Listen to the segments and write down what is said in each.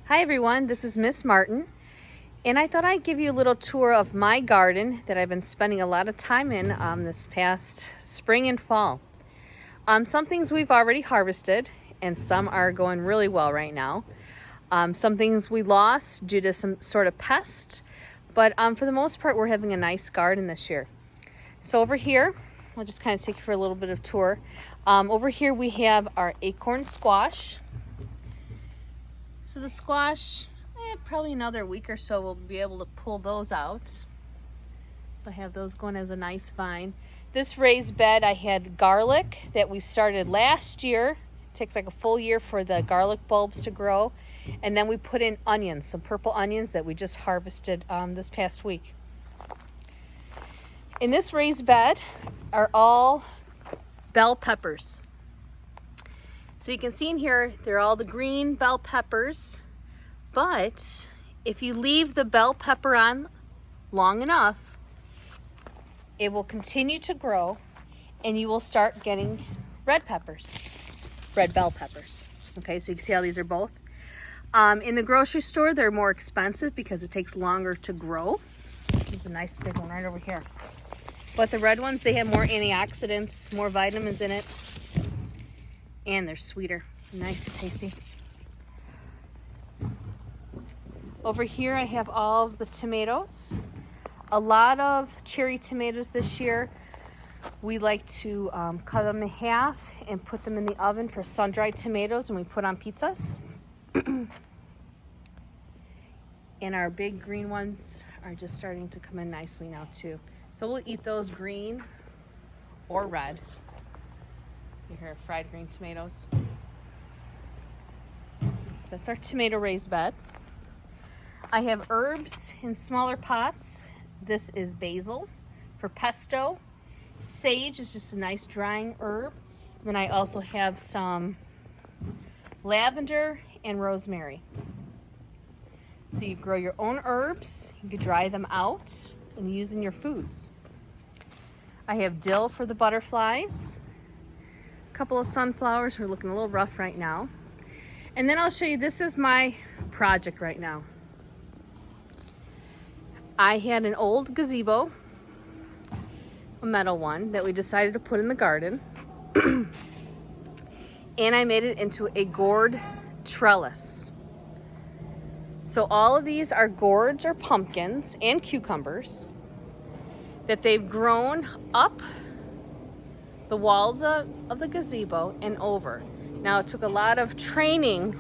Hi everyone, this is Miss Martin, and I thought I'd give you a little tour of my garden that I've been spending a lot of time in this past spring and fall. Some things we've already harvested, and some are going really well right now. Some things we lost due to some sort of pest, but for the most part we're having a nice garden this year. So over here, I'll just kind of take you for a little bit of tour. Over here we have our acorn squash. So the squash, probably another week or so we'll be able to pull those out. So I have those going as a nice vine. This raised bed, I had garlic that we started last year. It takes like a full year for the garlic bulbs to grow. And then we put in onions, some purple onions that we just harvested this past week. In this raised bed are all bell peppers. So you can see in here, they're all the green bell peppers, but if you leave the bell pepper on long enough, it will continue to grow and you will start getting red peppers, red bell peppers. Okay, so you can see how these are both. In the grocery store, they're more expensive because it takes longer to grow. There's a nice big one right over here. But the red ones, they have more antioxidants, more vitamins in it. And they're sweeter, nice and tasty. Over here I have all of the tomatoes. A lot of cherry tomatoes this year. We like to cut them in half and put them in the oven for sun-dried tomatoes, and we put on pizzas. And our big green ones are just starting to come in nicely now too. So we'll eat those green or red. You hear fried green tomatoes. So that's our tomato raised bed. I have herbs in smaller pots. This is basil for pesto. Sage is just a nice drying herb. Then I also have some lavender and rosemary. So you grow your own herbs. You can dry them out and use in your foods. I have dill for the butterflies. Couple of sunflowers are looking a little rough right now. And then I'll show you, this is my project right now. I had an old gazebo, a metal one, that we decided to put in the garden. And I made it into a gourd trellis. So all of these are gourds or pumpkins and cucumbers that they've grown up the wall of the gazebo and over. Now it took a lot of training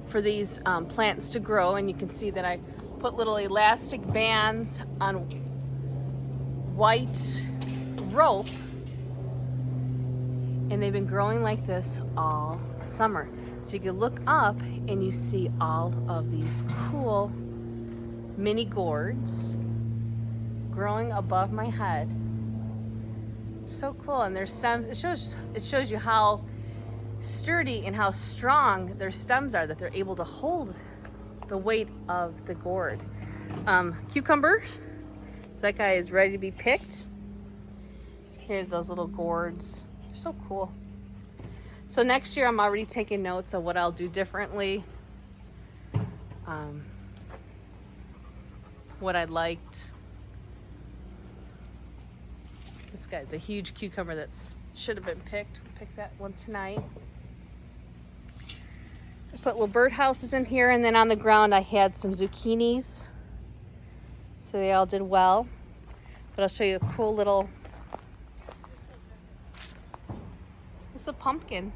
for these plants to grow, and you can see that I put little elastic bands on white rope, and they've been growing like this all summer. So you can look up and you see all of these cool mini gourds growing above my head. So cool. And their stems, it shows you how sturdy and how strong their stems are, that they're able to hold the weight of the gourd. Cucumber, that guy is ready to be picked. Here's those little gourds. They're so cool. So next year I'm already taking notes of what I'll do differently, what I liked. This guy's a huge cucumber that should have been picked. Pick that one tonight. I put little birdhouses in here, and then on the ground I had some zucchinis. So they all did well. But I'll show you a cool little, it's a pumpkin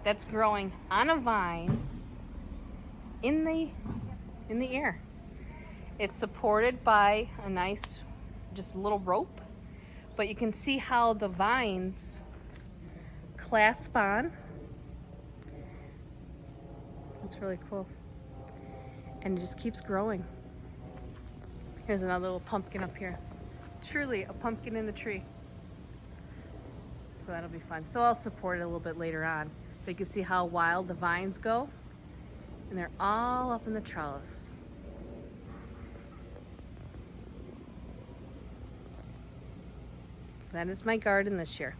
that's growing on a vine in the air. It's supported by a nice, just a little rope. But you can see how the vines clasp on. That's really cool. And it just keeps growing. Here's another little pumpkin up here. Truly a pumpkin in the tree. So that'll be fun. So I'll support it a little bit later on. But you can see how wild the vines go. And they're all up in the trellis. That is my garden this year.